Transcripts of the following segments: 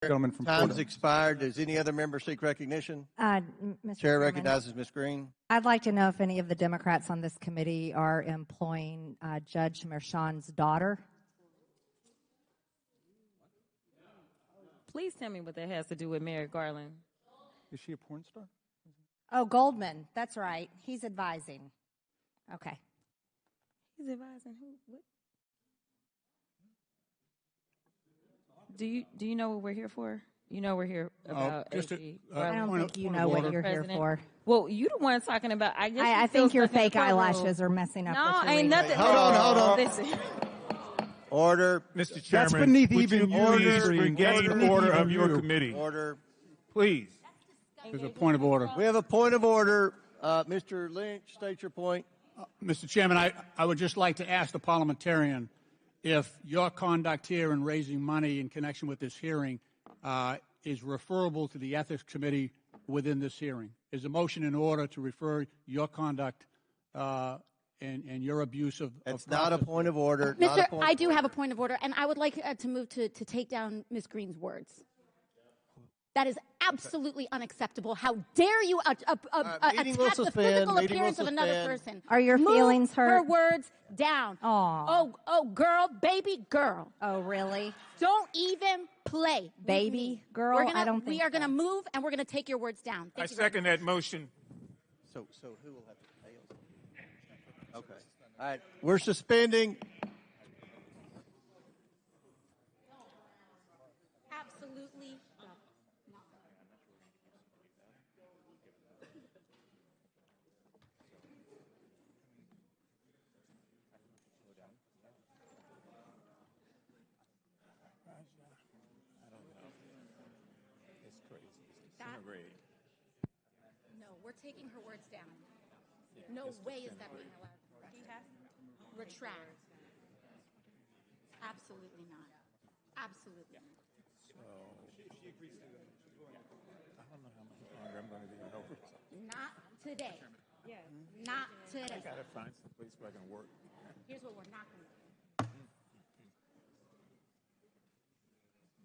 Gentleman from Time's Florida. expired. Does any other member seek recognition? Mr. Chair Chairman, recognizes Ms. Greene. I'd like to know if any of the Democrats on this committee are employing Judge Merchan's daughter. Please tell me what that has to do with Merrick Garland. Is she a porn star? Oh, Goldman. That's right. He's advising. Okay. He's advising who? What? Do you know what we're here for? You know we're here about AG. I don't think you know what you're here for. Well, you the one talking about. I think your fake eyelashes are messing up. No, ain't nothing. Hold on. Listen. Order. Mr. Chairman, That's beneath would even you please order. regain Beneath order even of your you. committee? Order. Please. There's a point of order. We have a point of order. Mr. Lynch, state your point. Mr. Chairman, I would just like to ask the parliamentarian if your conduct here in raising money in connection with this hearing is referable to the Ethics Committee within this hearing. Is a motion in order to refer your conduct and your abuse of It's not a point of order. I do have a point of order, and I would like to move to take down Ms. Greene's words. That is absolutely unacceptable. How dare you attack the physical appearance of another person? Are your feelings hurt? Her words down. Aww. Oh, girl, baby girl. Oh, really? Don't even play. Baby girl? I don't think we are going to move, and we're going to take your words down. I second that motion. So who will have to pay? Okay. All right. We're suspending. Absolutely. No, we're taking her words down. No way is that being allowed. Retract. Absolutely not. Absolutely not. She agrees to it. I don't know how much longer I'm going to be in over. Not today. Yeah. Not today. I got to find some place where I can work. Here's what we're not going to do.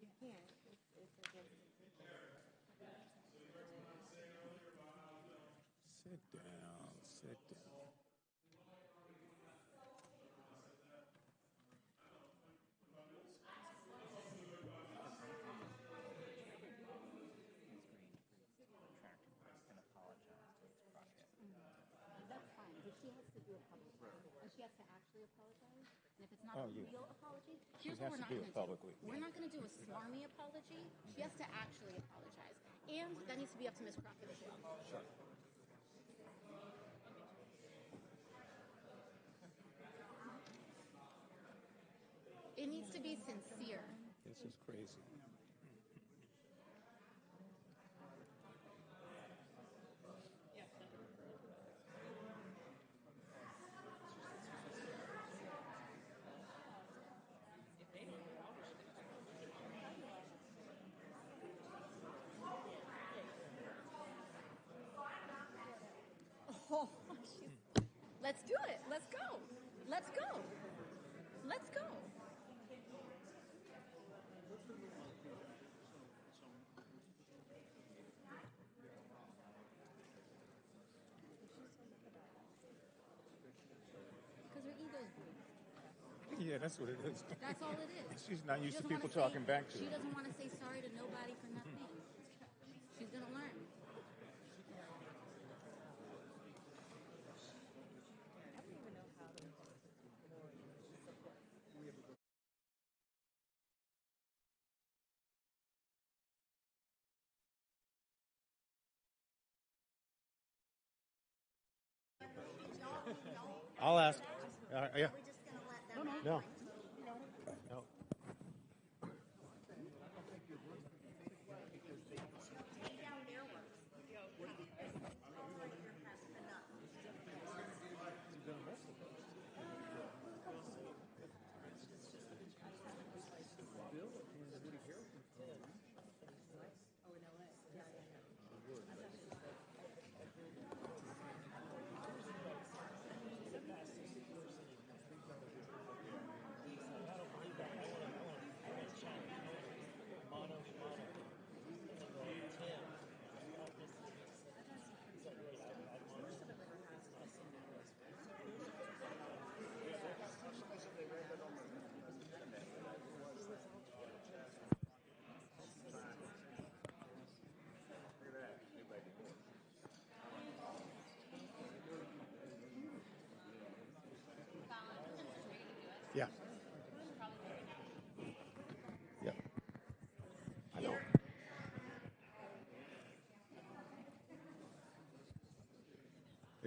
You can't. Sit down. Sit down. That's fine, but she has to do a public and she has to actually apologize. And if it's not a real apology, here's what we're not going to do. We're not going to do a smarmy apology. She has to actually apologize. And that needs to be up to Ms. Crockett as well. Sure. It needs to be sincere. This is crazy. Oh, let's do it. Let's go. Let's go. Let's go. Because her ego's bruised. Yeah, that's what it is. That's all it is. She's not used She to doesn't people wanna talking say, back to She her. doesn't want to say sorry to nobody for nothing. She's going to learn. I'll ask. Yeah. No. No.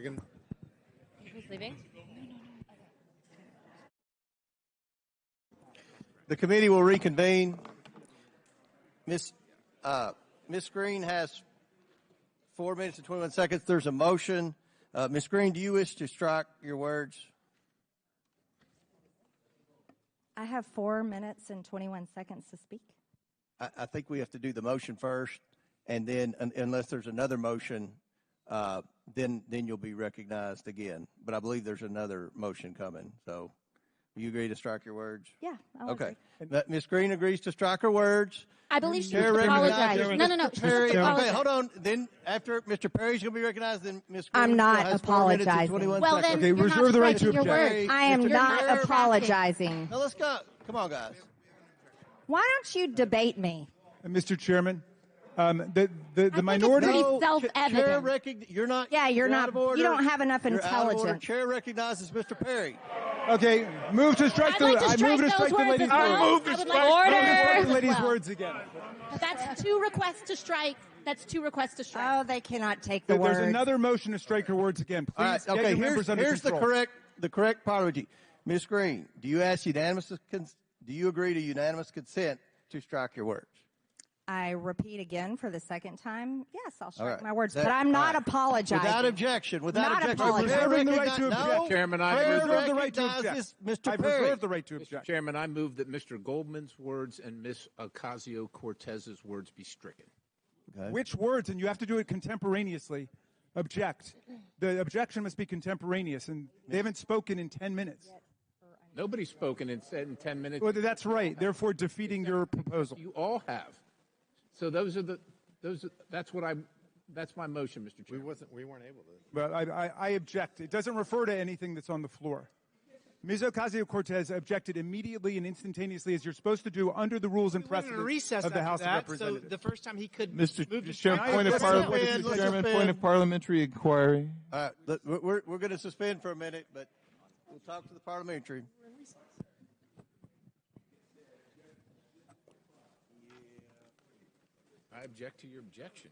Who's leaving? The committee will reconvene. Miss Greene has 4 minutes and 21 seconds. There's a motion. Miss Greene, do you wish to strike your words? I have 4 minutes and 21 seconds to speak. I think we have to do the motion first, and then unless there's another motion, then you'll be recognized again. But I believe there's another motion coming. So, will you agree to strike your words? Yeah. I'll Okay. agree. Miss Greene agrees to strike her words. I believe she Chair should apologize. recognizes No. Mr. She Perry. should apologize. Okay, hold on. Then after Mr. Perry's going to be recognized, then Miss Greene I'm not has 4 minutes and apologizing. 21 Well, seconds. then Okay, you're reserve not the right to striking your object. words. I am Mr. not Perry. apologizing. Now let's go. Come on, guys. Why don't you debate me? Mr. Chairman, the it's minority. pretty No, self-evident. Chair you're not. Yeah, you're out not. of order. You don't have enough You're out of order. intelligence. Chair recognizes Mr. Perry. Okay, move to strike I'd the. like to I strike move to those strike the words lady's as well. words. I would like to strike The those lady's as well. words again. That's 2 requests to strike. That's 2 requests to strike. Oh, they cannot take the There's words. another motion to strike her words again. Please All right. get Okay. your members under Here's the control. correct parliamentary. Miss Greene, do you agree to unanimous consent to strike your words? I repeat again for the second time. Yes, I'll strike right. my words, That- but I'm not all right. apologizing. Without objection. Not apologizing. Chair Reserving the right to recognize- object. No. Chairman, I Chair reserve the right to recognizes object. Mr. I Perry. reserve the right to Mr. object. Chairman, I move that Mr. Goldman's words and Ms. Ocasio-Cortez's words be stricken. Okay. Which words? And you have to do it contemporaneously. Object. The objection must be contemporaneous, and they haven't spoken in 10 minutes. Nobody's spoken in 10 minutes. Well, that's right. Therefore, defeating your proposal. You all have. So that's my motion, Mr. Chairman. We weren't able to. But I object. It doesn't refer to anything that's on the floor. Ms. Ocasio-Cortez objected immediately and instantaneously, as you're supposed to do under the rules and precedents of the House of Representatives. So the first time he could Mr. move to Chairman, strike. point of parliamentary inquiry. All right. We're going to suspend for a minute, but we'll talk to the parliamentary. I object to your objection.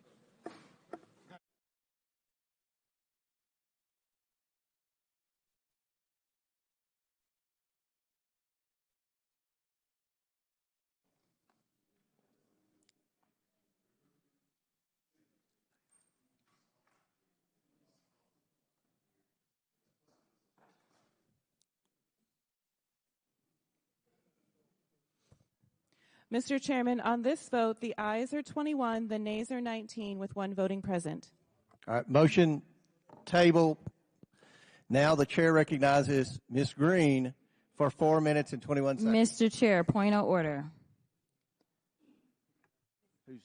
Mr. Chairman, on this vote, the ayes are 21, the nays are 19, with 1 voting present. All right. Motion table. Now the chair recognizes Ms. Greene for 4 minutes and 21 seconds. Mr. Chair, point of order. Who's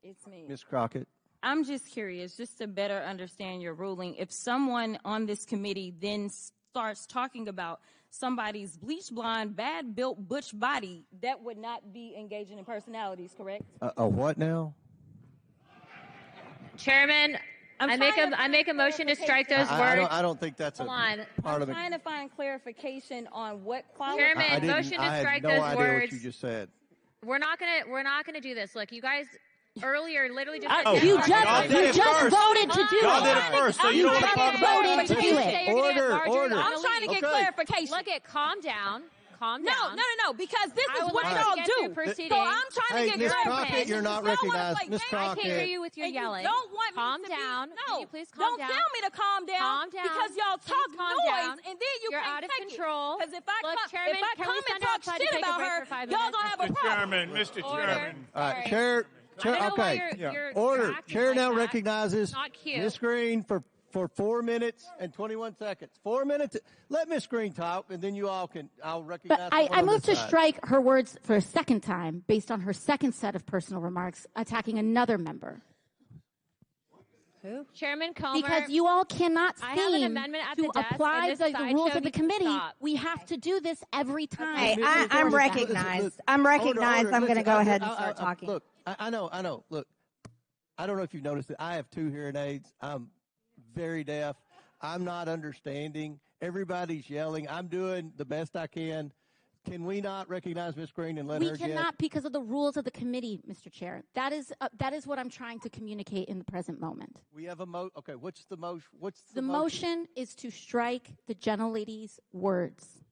It's me. Ms. Crockett? I'm just curious, just to better understand your ruling. If someone on this committee then starts talking about somebody's bleach blonde, bad built butch body, that would not be engaging in personalities, correct? A what now? Chairman, I make a motion to strike those words. I don't think that's Hold a on. part I'm of it. trying to find clarification on what quality. Chairman, motion to I had strike no those idea words. what you just said. We're not gonna do this. Look, you guys earlier literally just You just voted to do Y'all did it. it first, so you don't want to talk about voted to do it. Order. I'm trying to get clarification. Look at calm down. No, because this I is would what like y'all to get do. through proceedings. So I'm trying to Hey, get Ms. clarification. Crockett, you're not You don't wanna recognized. play Ms. games. I Crockett. can't hear you with your And yelling. You don't want Calm me to down. Be, Can no, you please calm down? Don't tell me to calm down. Calm down. Because y'all Please talk calm noise, down. and then you You're can't out of take control. Because if I Look, come, Chairman, if I can come we and stand talk outside to shit take a about break her, for 5 y'all minutes? gonna have a problem. Mr. Order. Chairman. All right, Sorry. chair. I don't know why Okay. you're Order. acting Chair like now that. recognizes Not cute. Ms. Greene for 4 minutes and 21 seconds. 4 minutes. Let Ms. Greene talk, and then I'll recognize. But I someone on moved this to side. strike her words for a second time based on her second set of personal remarks attacking another member. Who? Chairman Comer. Because you all cannot I have an seem amendment at to the desk, apply and this the sideshow rules of the needs to committee. stop. We have to do this every time. Hey, Moving I'm forward with that. recognized. I'm recognized. Order. I'm going to Listen, go ahead and start talking. Look, I know. Look, I don't know if you've noticed it. I have 2 hearing aids. I'm very deaf. I'm not understanding. Everybody's yelling. I'm doing the best I can. Can we not recognize Ms. Greene and let We her cannot because of the rules of the committee, Mr. Chair. That is what I'm trying to communicate in the present moment. We have a okay, what's the motion? The motion is to strike the gentlelady's words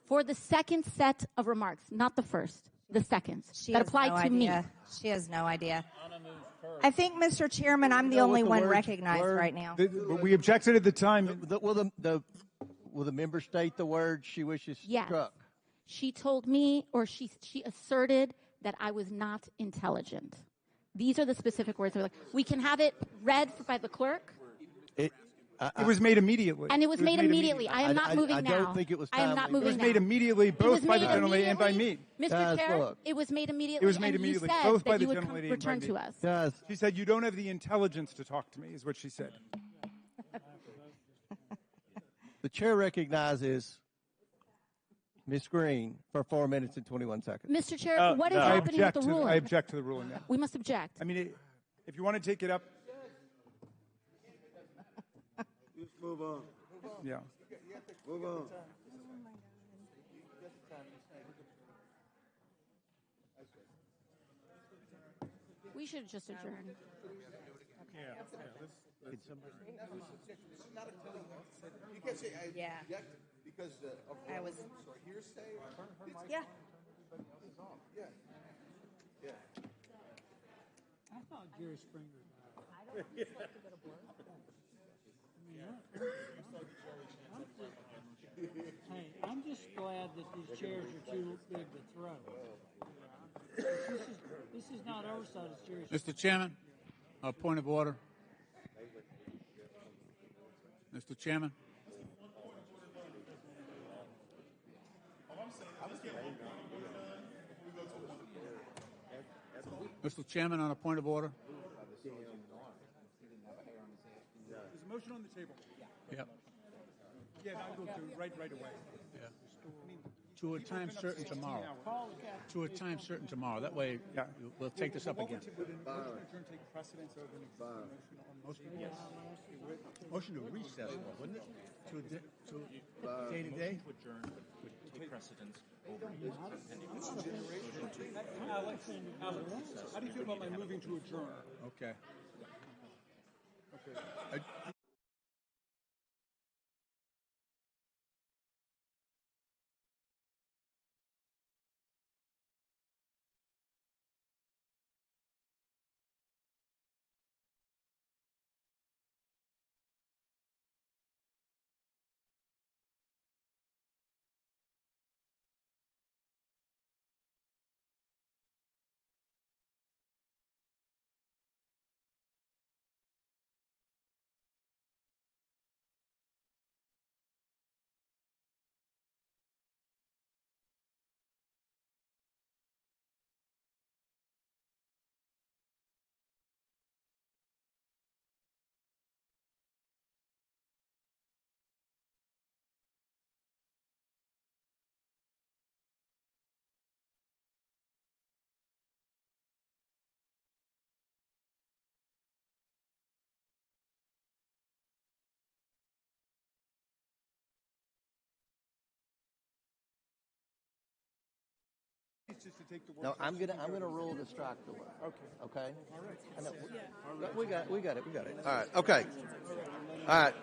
for the second set of remarks, not the first, the second. That apply to me. She has no idea. I think, Mr. Chairman, I'm the only one recognized right now. We objected at the time. Will the member state the word she wishes struck? She told me, or she asserted that I was not intelligent. These are the specific words. We can have it read by the clerk. It was made immediately. And it was made immediately. I am not moving now. I don't think it was I am not moving now. It was made immediately, both by the gentlelady and by me. Mr. Chair, it was made immediately. It was made immediately, both by the gentlelady and by me. Return to us. She said, "You don't have the intelligence to talk to me," is what she said. The chair recognizes Ms. Greene for 4 minutes and 21 seconds. Mr. Chair, what is happening with the ruling? I object to the ruling now. We must object. I mean, if you want to take it up. Just move on. Yeah. Move on. We should just adjourn. Yeah. Because I was. hearsay. Yeah. Yeah. I thought Jerry Springer. Hey, I'm just glad that these chairs are too big to throw. This is not oversight, it's serious. Mr. Chairman, a point of order. Mr. Chairman. Mr. Chairman, on a point of order. There's a motion on the table. Yep. Yeah, I will do right away. Yeah. To a time certain tomorrow. To a time certain tomorrow. That way, we'll take this up again. Take precedence over Motion to recess, wouldn't it? To day to day. Take precedence over Alex, how do you feel about my moving to adjourn? Okay. No, I'm gonna rule to strike the word. Okay. I know. We got it. All right. Okay. All right.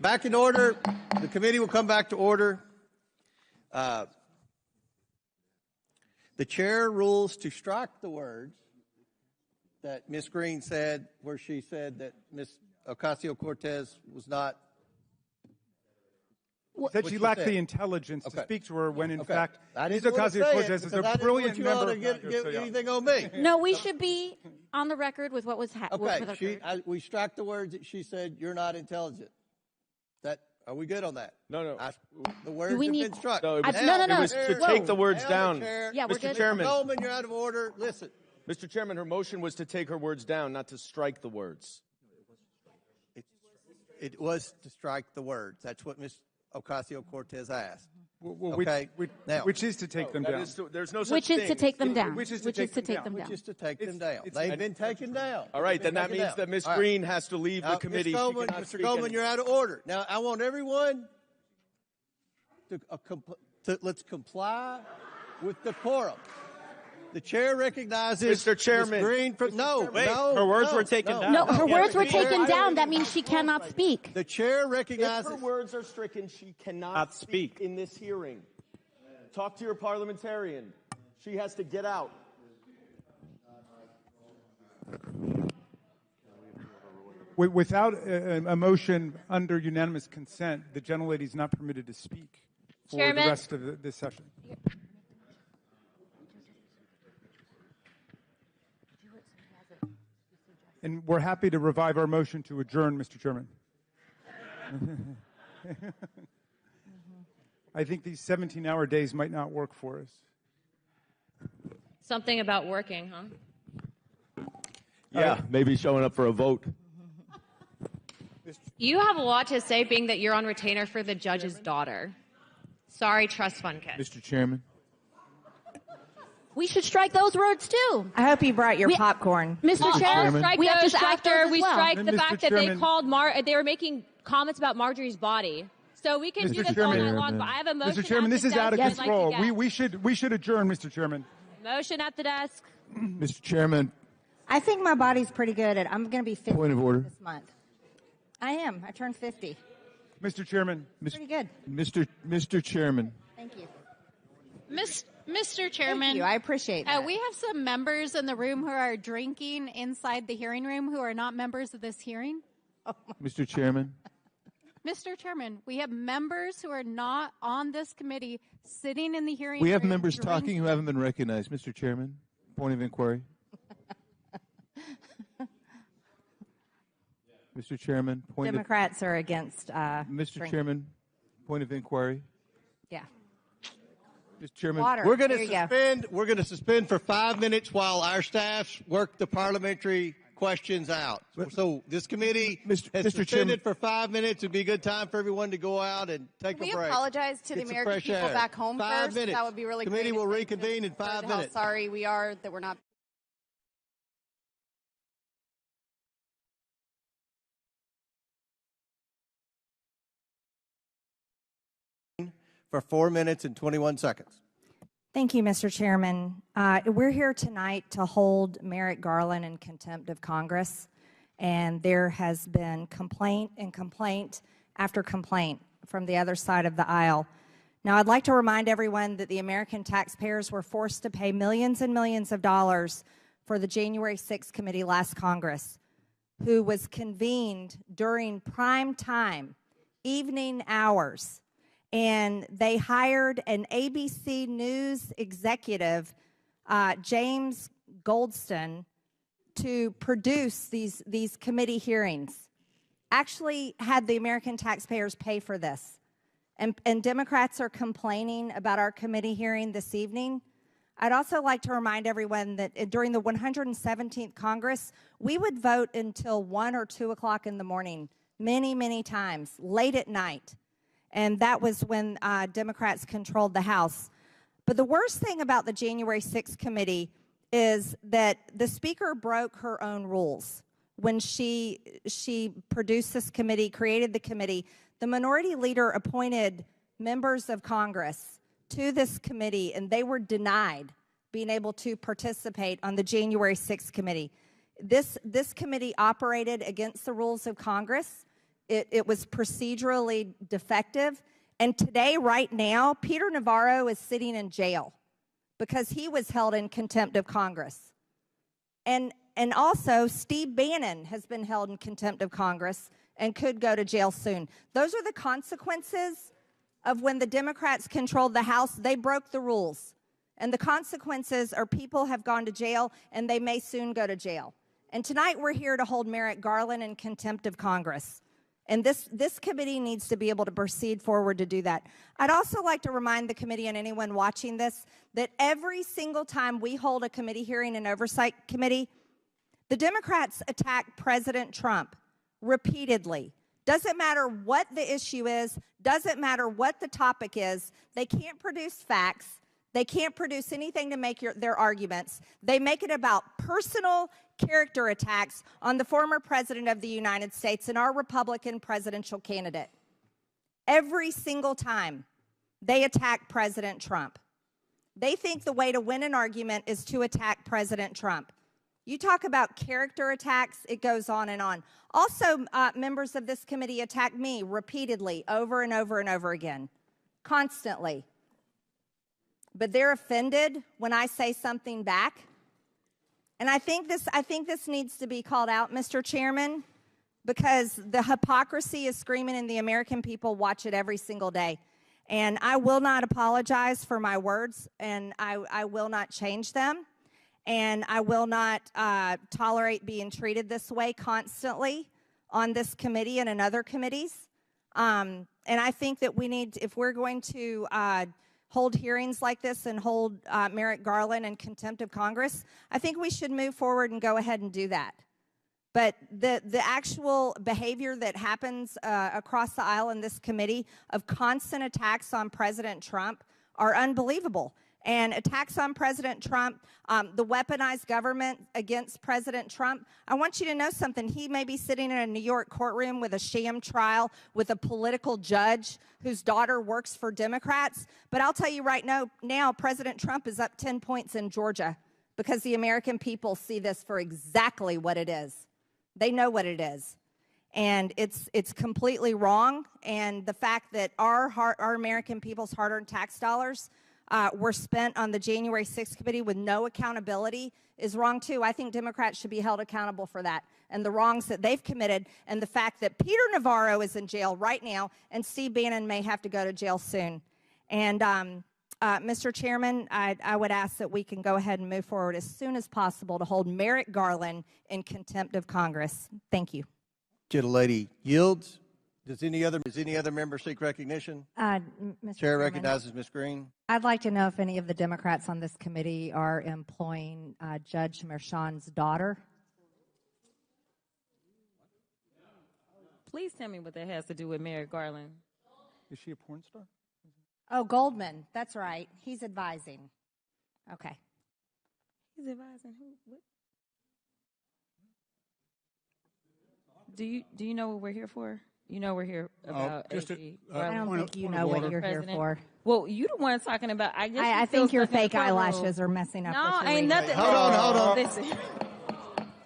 Back in order. The committee will come back to order. The chair rules to strike the words that Ms. Greene said, where she said that Ms. Ocasio-Cortez was not. That she lacked the intelligence to speak to her when, in fact, Ms. Ms. Ocasio-Cortez is a brilliant member. Get anything on me. No, we should be on the record with what was Okay, we struck the words that she said, "You're not intelligent." Are we good on that? No. The words have been struck. No, it was, no. It was to take the words down. Yeah, we're Mr. good. Chairman. Goldman, you're out of order. Listen. Mr. Chairman, her motion was to take her words down, not to strike the words. It was to strike the words. That's what Ms. Ocasio-Cortez asked. Okay. Which is to take them down. There's no such Which thing. is to take them down. Which is to take them down. Which is to take them down. They've been taken down. All right, then that means that Ms. Greene has to leave the committee. Mr. Goldman, you're out of order. Now, I want everyone to let's comply with the quorum. The chair recognizes Mr. Chairman. Ms. Greene from, no, Wait, no. her words no, were taken no. down. No, her Yeah, words were the chair- taken down. That means she cannot speak. The chair If recognizes. her words are stricken, she cannot speak in this hearing. Talk to your parliamentarian. She has to get out. Without a motion under unanimous consent, the gentlelady is not permitted to speak for Chairman. the rest of this session. And we're happy to revive our motion to adjourn, Mr. Chairman. I think these 17-hour days might not work for us. Something about working, huh? Yeah, maybe showing up for a vote. You have a lot to say, being that you're on retainer for the judge's daughter. Sorry, trust fund kid. Mr. Chairman. We should strike those words too. I hope you brought your popcorn. Mr. Chair, Chairman. Strike we have to those strike after those as we well. strike And the Mr. fact that they Chairman- called they were making comments about Marjorie's body. So we can Mr. do this Chairman. all night long. But I have a motion. Mr. Chairman, at this the is out of desk I'd like to control. get. We should adjourn, Mr. Chairman. Motion at the desk. Mr. Chairman, I think my body's pretty good. I'm going to be 50 point of order. this month. I am. I turned 50. Mr. Chairman. Pretty good. Mr. Chairman. Thank you. Mr. Chairman, Thank you. I appreciate that. we have some members in the room who are drinking inside the hearing room who are not members of this hearing. Mr. Chairman. Mr. Chairman, we have members who are not on this committee sitting in the hearing room. We have members drinking. talking who haven't been recognized. Mr. Chairman, point of inquiry. Mr. Chairman, point Democrats are against. of Mr. drinking. Chairman, point of inquiry. Yeah. Mr. Chairman, Water. We're going There to you go. suspend. We're going to suspend for 5 minutes while our staffs work the parliamentary questions out. So this committee has Mr. suspended Chairman. for 5 minutes. It'd be a good time for everyone to go out and take Can a we break. apologize to the Get some American fresh people air. back home 5 first? minutes. That would be really Committee great. will Thank you reconvene in for 5 how minutes. sorry we are that we're not. For 4 minutes and 21 seconds. Thank you, Mr. Chairman. We're here tonight to hold Merrick Garland in contempt of Congress, and there has been complaint and complaint after complaint from the other side of the aisle. Now, I'd like to remind everyone that the American taxpayers were forced to pay millions and millions of dollars for the January 6th committee last Congress, who was convened during prime time, evening hours, and they hired an ABC News executive, James Goldston, to produce these committee hearings. Actually had the American taxpayers pay for this. And Democrats are complaining about our committee hearing this evening. I'd also like to remind everyone that during the 117th Congress, we would vote until 1 or 2 o'clock in the morning, many, many times, late at night. And that was when Democrats controlled the House. But the worst thing about the January 6th committee is that the Speaker broke her own rules. When she produced this committee, created the committee, the minority leader appointed members of Congress to this committee, and they were denied being able to participate on the January 6th committee. This committee operated against the rules of Congress. It was procedurally defective. And today, right now, Peter Navarro is sitting in jail because he was held in contempt of Congress. And also, Steve Bannon has been held in contempt of Congress and could go to jail soon. Those are the consequences of when the Democrats controlled the House. They broke the rules. And the consequences are people have gone to jail, and they may soon go to jail. And tonight, we're here to hold Merrick Garland in contempt of Congress. And this committee needs to be able to proceed forward to do that. I'd also like to remind the committee and anyone watching this that every single time we hold a committee hearing in Oversight Committee, the Democrats attack President Trump repeatedly. Doesn't matter what the issue is, doesn't matter what the topic is, they can't produce facts, they can't produce anything to make their arguments. They make it about personal character attacks on the former president of the United States and our Republican presidential candidate. Every single time they attack President Trump. They think the way to win an argument is to attack President Trump. You talk about character attacks, it goes on and on. Also, members of this committee attack me repeatedly, over and over and over again, constantly. But they're offended when I say something back. And I think this needs to be called out, Mr. Chairman, because the hypocrisy is screaming and the American people watch it every single day. And I will not apologize for my words, and I will not change them. And I will not tolerate being treated this way constantly on this committee and in other committees. And I think that we need, if we're going to hold hearings like this and hold Merrick Garland in contempt of Congress, I think we should move forward and go ahead and do that. But the actual behavior that happens across the aisle in this committee of constant attacks on President Trump are unbelievable. And attacks on President Trump, the weaponized government against President Trump. I want you to know something. He may be sitting in a New York courtroom with a sham trial with a political judge whose daughter works for Democrats. But I'll tell you right now, President Trump is up 10 points in Georgia because the American people see this for exactly what it is. They know what it is. And it's completely wrong. And the fact that our American people's hard-earned tax dollars were spent on the January 6th committee with no accountability is wrong, too. I think Democrats should be held accountable for that and the wrongs that they've committed and the fact that Peter Navarro is in jail right now and Steve Bannon may have to go to jail soon. And, Mr. Chairman, I would ask that we can go ahead and move forward as soon as possible to hold Merrick Garland in contempt of Congress. Thank you. Gentlelady yields. Does any other member seek recognition? Mr. Chair Chairman, recognizes Ms. Greene. I'd like to know if any of the Democrats on this committee are employing Judge Merchan's daughter. Please tell me what that has to do with Merrick Garland. Is she a porn star? Oh, Goldman. That's right. He's advising. Okay. He's advising who? What? Do you know what we're here for? You know we're here about AG. I don't think you know what you're here for. Well, you the one talking about. I think your fake eyelashes are messing up. No, ain't nothing. Hold on. Listen.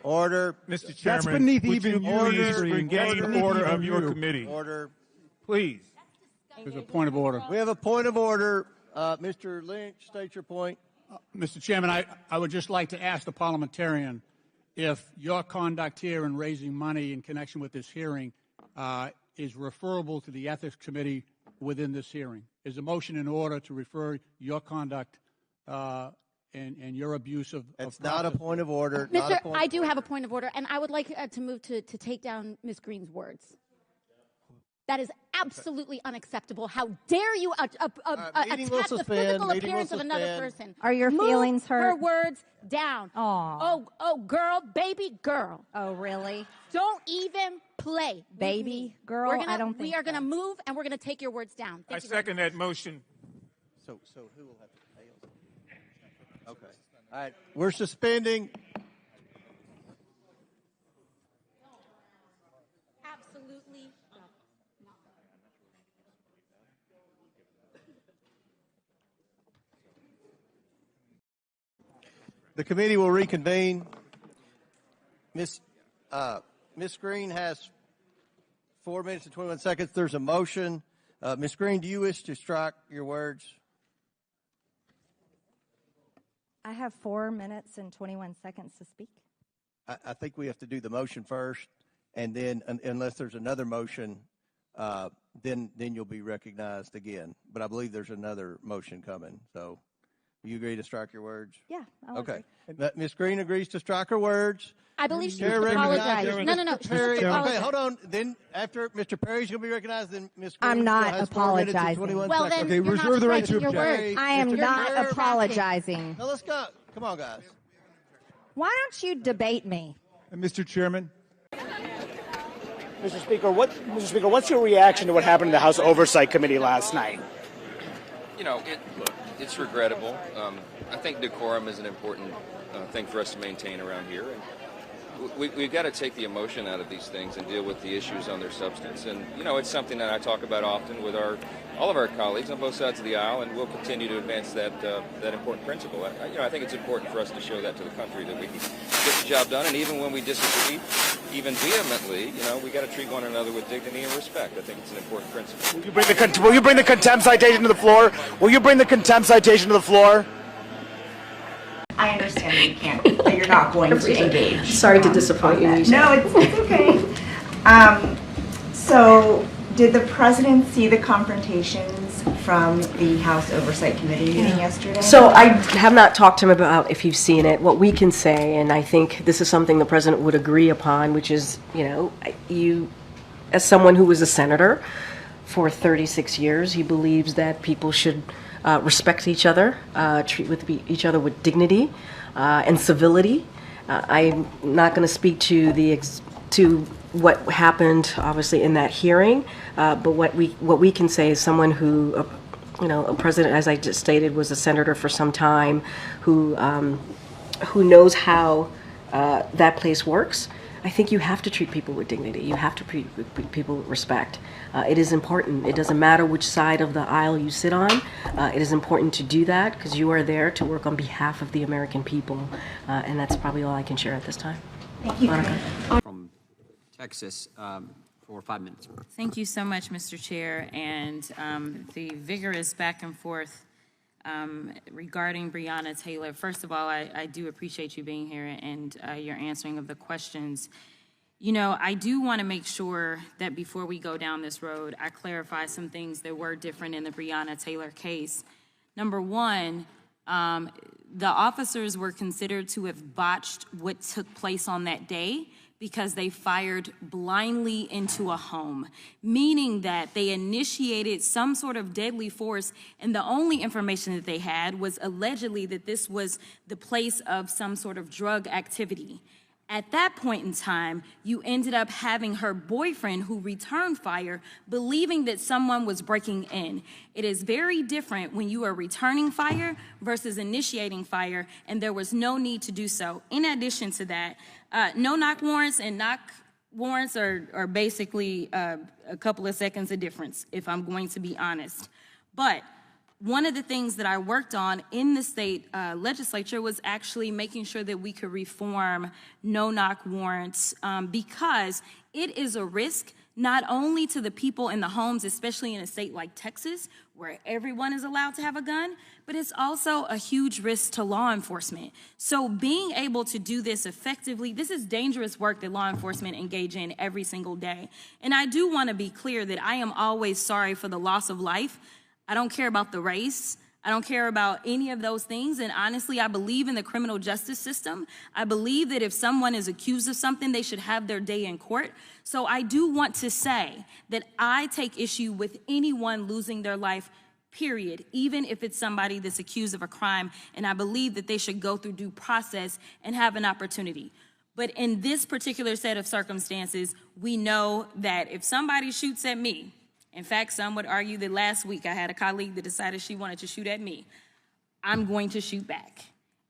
Order. Mr. Chairman, That's beneath would even you your please history. forget the order of your committee? Order. Please. There's a point of order. We have a point of order. Mr. Lynch, state your point. Mr. Chairman, I would just like to ask the parliamentarian if your conduct here in raising money in connection with this hearing is referable to the Ethics Committee within this hearing. Is a motion in order to refer your conduct and your abuse of It's not a point of order. Mr. I do have a point of order, and I would like to move to take down Ms. Greene's words. That is absolutely unacceptable. How dare you attack the physical appearance of another person? Are your feelings hurt? Her words down. Aw. Oh, girl, baby girl. Oh, really? Don't even play. Baby girl? I don't think we are going to move, and we're going to take your words down. I second that motion. So who will have to pay? Okay. All right. We're suspending. Absolutely. The committee will reconvene. Ms. Greene has 4 minutes and 21 seconds. There's a motion. Ms. Greene, do you wish to strike your words? I have 4 minutes and 21 seconds to speak. I think we have to do the motion first, and then unless there's another motion, then you'll be recognized again. But I believe there's another motion coming. So, you agree to strike your words? Yeah. Okay. Ms. Greene agrees to strike her words. I believe she Chair should apologize. recognizes No. Mr. She Perry. should apologize. Okay, hold on. Then after Mr. Perry's going to be recognized, then Ms. Greene I'm not has 4 minutes and apologizing. 21 Well, seconds. then Okay, you're reserve not the right to striking your object. words. I am You're not nerve-wracking. apologizing. Now let's go. Come on, guys. Why don't you debate me? Mr. Chairman. Mr. Speaker, what's your reaction to what happened in the House Oversight Committee last night? You know, it's regrettable. I think decorum is an important thing for us to maintain around here. And, we've got to take the emotion out of these things and deal with the issues on their substance. And, you know, it's something that I talk about often with all of our colleagues on both sides of the aisle, and we'll continue to advance that important principle. I think it's important for us to show that to the country, that we can get the job done, and even when we disagree, even vehemently, we got to treat one another with dignity and respect. I think it's an important principle. Will you bring the contempt citation to the floor? Will you bring the contempt citation to the floor? I understand that you can't, that you're not going to engage. Sorry to disappoint you. No, it's okay. So, did the president see the confrontations from the House Oversight Committee meeting yesterday? So I have not talked to him about if you've seen it. What we can say, and I think this is something the president would agree upon, which is, you, as someone who was a senator for 36 years, he believes that people should respect each other, treat each other with dignity and civility. I'm not going to speak to what happened, obviously, in that hearing, but what we can say is someone who, a president, as I just stated, was a senator for some time, who knows how that place works. I think you have to treat people with dignity. You have to treat people with respect. It is important. It doesn't matter which side of the aisle you sit on. It is important to do that because you are there to work on behalf of the American people. And that's probably all I can share at this time. Thank you. Monica. From Texas for 5 minutes. Thank you so much, Mr. Chair, and the vigorous back and forth regarding Breonna Taylor. First of all, I do appreciate you being here and your answering of the questions. I do want to make sure that before we go down this road, I clarify some things that were different in the Breonna Taylor case. Number one, the officers were considered to have botched what took place on that day because they fired blindly into a home, meaning that they initiated some sort of deadly force, and the only information that they had was allegedly that this was the place of some sort of drug activity. At that point in time, you ended up having her boyfriend, who returned fire, believing that someone was breaking in. It is very different when you are returning fire versus initiating fire, and there was no need to do so. In addition to that, no-knock warrants and knock warrants are basically a couple of seconds of difference, if I'm going to be honest. But one of the things that I worked on in the state legislature was actually making sure that we could reform no-knock warrants because it is a risk not only to the people in the homes, especially in a state like Texas, where everyone is allowed to have a gun, but it's also a huge risk to law enforcement. So being able to do this effectively, this is dangerous work that law enforcement engage in every single day. And I do want to be clear that I am always sorry for the loss of life. I don't care about the race. I don't care about any of those things. And honestly, I believe in the criminal justice system. I believe that if someone is accused of something, they should have their day in court. So I do want to say that I take issue with anyone losing their life, period, even if it's somebody that's accused of a crime. And I believe that they should go through due process and have an opportunity. But in this particular set of circumstances, we know that if somebody shoots at me, in fact, some would argue that last week I had a colleague that decided she wanted to shoot at me, I'm going to shoot back.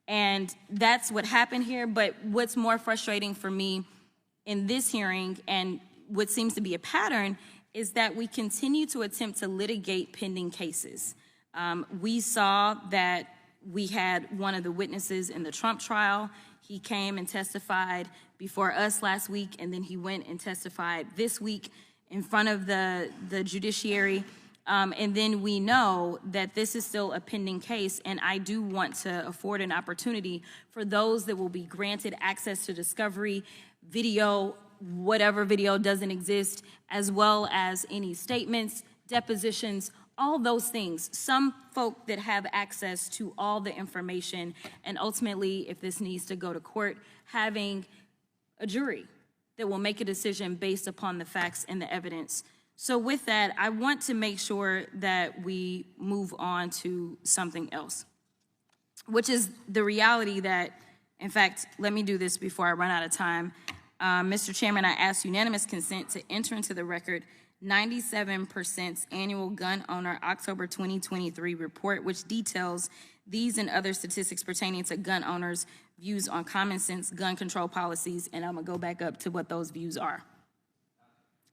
And that's what happened here. But what's more frustrating for me in this hearing, and what seems to be a pattern, is that we continue to attempt to litigate pending cases. We saw that we had one of the witnesses in the Trump trial. He came and testified before us last week, and then he went and testified this week in front of the judiciary. And then we know that this is still a pending case, and I do want to afford an opportunity for those that will be granted access to discovery, video, whatever video doesn't exist, as well as any statements, depositions, all those things. Some folk that have access to all the information, and ultimately, if this needs to go to court, having a jury that will make a decision based upon the facts and the evidence. So with that, I want to make sure that we move on to something else, which is the reality that, in fact, let me do this before I run out of time. Mr. Chairman, I ask unanimous consent to enter into the record 97% annual gun owner October 2023 report, which details these and other statistics pertaining to gun owners views on common sense gun control policies, and I'm gonna go back up to what those views are.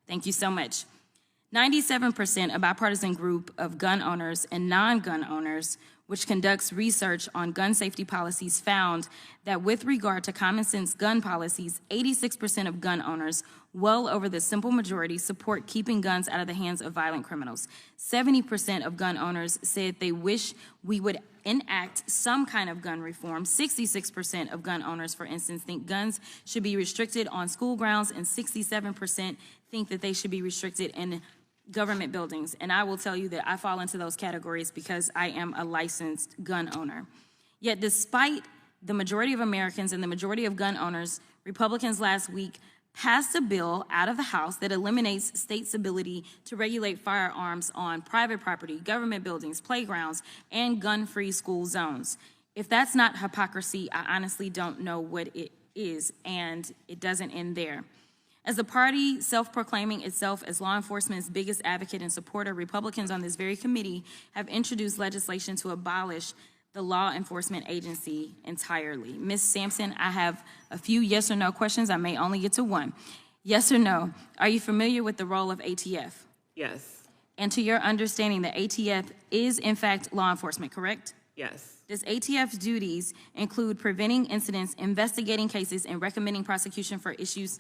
Thank you so much. 97%, a bipartisan group of gun owners and non-gun owners, which conducts research on gun safety policies, found that with regard to common sense gun policies, 86% of gun owners, well over the simple majority, support keeping guns out of the hands of violent criminals. 70% of gun owners said they wish we would enact some kind of gun reform. 66% of gun owners, for instance, think guns should be restricted on school grounds, and 67% think that they should be restricted in government buildings. And I will tell you that I fall into those categories because I am a licensed gun owner. Yet despite the majority of Americans and the majority of gun owners, Republicans last week passed a bill out of the House that eliminates states' ability to regulate firearms on private property, government buildings, playgrounds, and gun-free school zones. If that's not hypocrisy, I honestly don't know what it is, and it doesn't end there. As a party self-proclaiming itself as law enforcement's biggest advocate and supporter, Republicans on this very committee have introduced legislation to abolish the law enforcement agency entirely. Ms. Sampson, I have a few yes or no questions. I may only get to one. Yes or no, are you familiar with the role of ATF? Yes. And to your understanding, the ATF is in fact law enforcement, correct? Yes. Does ATF's duties include preventing incidents, investigating cases, and recommending prosecution for issues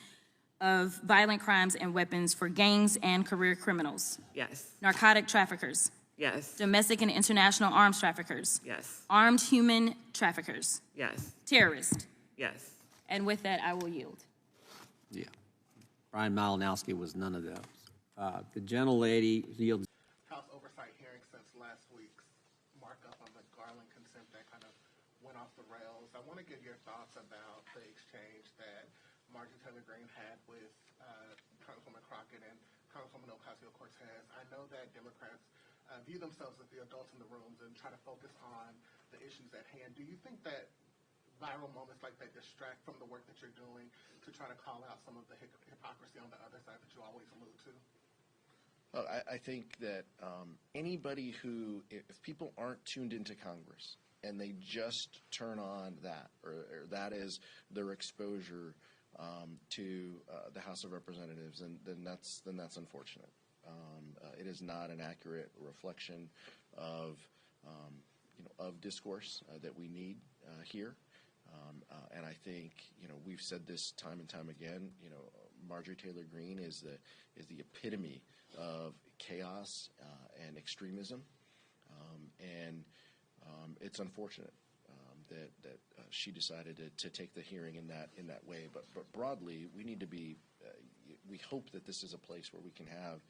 of violent crimes and weapons for gangs and career criminals? Yes. Narcotic traffickers? Yes. Domestic and international arms traffickers? Yes. Armed human traffickers? Yes. Terrorists? Yes. And with that, I will yield. Yeah. Brian Malinowski was none of those. The gentlelady yields. House Oversight hearing since last week's markup on the Garland consent that kind of went off the rails. I want to get your thoughts about the exchange that Marjorie Taylor Greene had with Congresswoman Crockett and Congresswoman Ocasio-Cortez. I know that Democrats view themselves as the adults in the rooms and try to focus on the issues at hand. Do you think that viral moments like that distract from the work that you're doing to try to call out some of the hypocrisy on the other side that you always allude to? Well, I think that anybody who, if people aren't tuned into Congress and they just turn on that, or that is their exposure to the House of Representatives, and then that's unfortunate. It is not an accurate reflection of of discourse that we need here. And I think we've said this time and time again. Marjorie Taylor Greene is the epitome of chaos and extremism, and it's unfortunate that she decided to take the hearing in that way. But broadly, we need to be. We hope that this is a place where we can have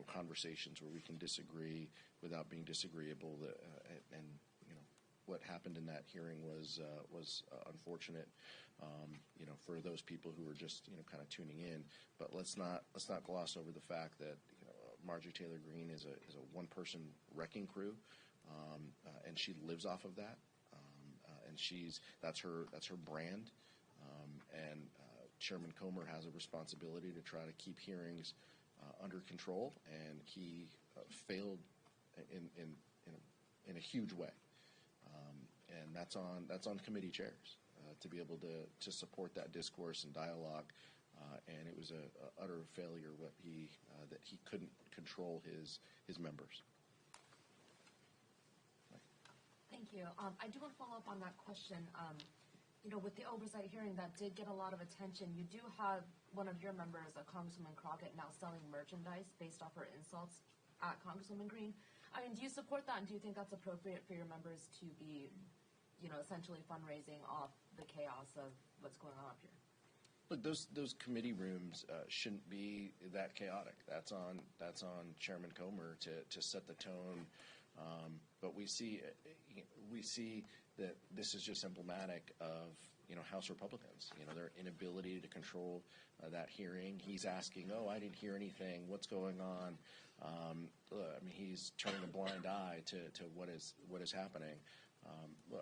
conversations where we can disagree without being disagreeable. And what happened in that hearing was unfortunate. For those people who were just kind of tuning in. But let's not gloss over the fact that Marjorie Taylor Greene is a one-person wrecking crew, and she lives off of that. And that's her brand, and Chairman Comer has a responsibility to try to keep hearings under control, and he failed in a huge way, and that's on committee chairs to be able to support that discourse and dialogue, and it was a utter failure that he couldn't control his members. Thank you. I do want to follow up on that question. With the oversight hearing that did get a lot of attention, you do have one of your members, Congresswoman Crockett, now selling merchandise based off her insults at Congresswoman Greene. Do you support that, and do you think that's appropriate for your members to be, essentially fundraising off the chaos of what's going on up here? Look, those committee rooms shouldn't be that chaotic. That's on Chairman Comer to set the tone. But we see that this is just emblematic of House Republicans. Their inability to control that hearing. He's asking, I didn't hear anything. What's going on? He's turning a blind eye to what is happening.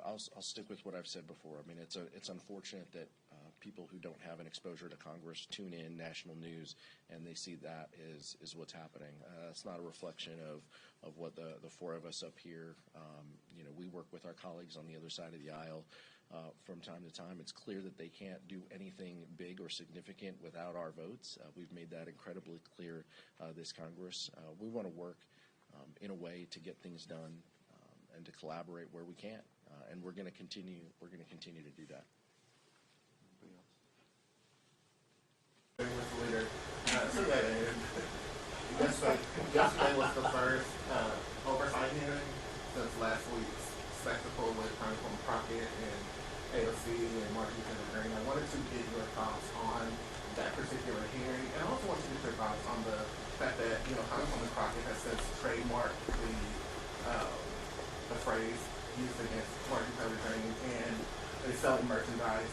I'll stick with what I've said before. It's unfortunate that people who don't have an exposure to Congress tune in national news and they see that is what's happening. It's not a reflection of what the four of us up here. We work with our colleagues on the other side of the aisle from time to time. It's clear that they can't do anything big or significant without our votes. We've made that incredibly clear this Congress. We want to work in a way to get things done and to collaborate where we can, and we're going to continue. We're going to continue to do that. Mr. Leader, to that end, yesterday was the first oversight hearing since last week's spectacle with Congresswoman Crockett and AOC and Marjorie Taylor Greene. I wanted to get your thoughts on that particular hearing, and I also want to get your thoughts on the fact that Congresswoman Crockett has since trademarked the phrase used against Marjorie Taylor Greene and is selling merchandise.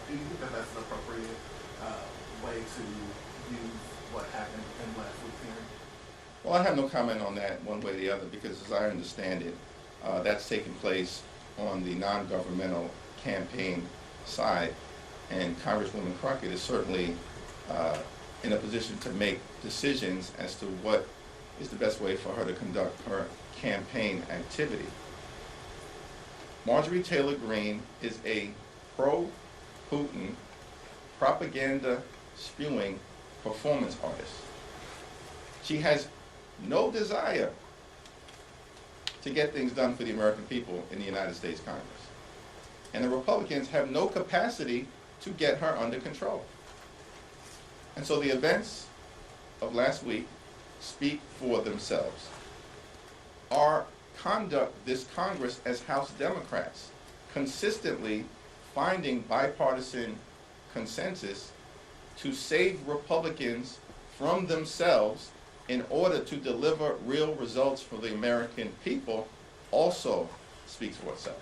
Do you think that that's an appropriate way to use what happened in last week's hearing? Well, I have no comment on that one way or the other because, as I understand it, that's taking place on the non-governmental campaign side, and Congresswoman Crockett is certainly in a position to make decisions as to what is the best way for her to conduct her campaign activity. Marjorie Taylor Greene is a pro-Putin, propaganda-spewing performance artist. She has no desire to get things done for the American people in the United States Congress. And the Republicans have no capacity to get her under control. And so the events of last week speak for themselves. Our conduct this Congress as House Democrats, consistently finding bipartisan consensus to save Republicans from themselves in order to deliver real results for the American people, also speaks for itself.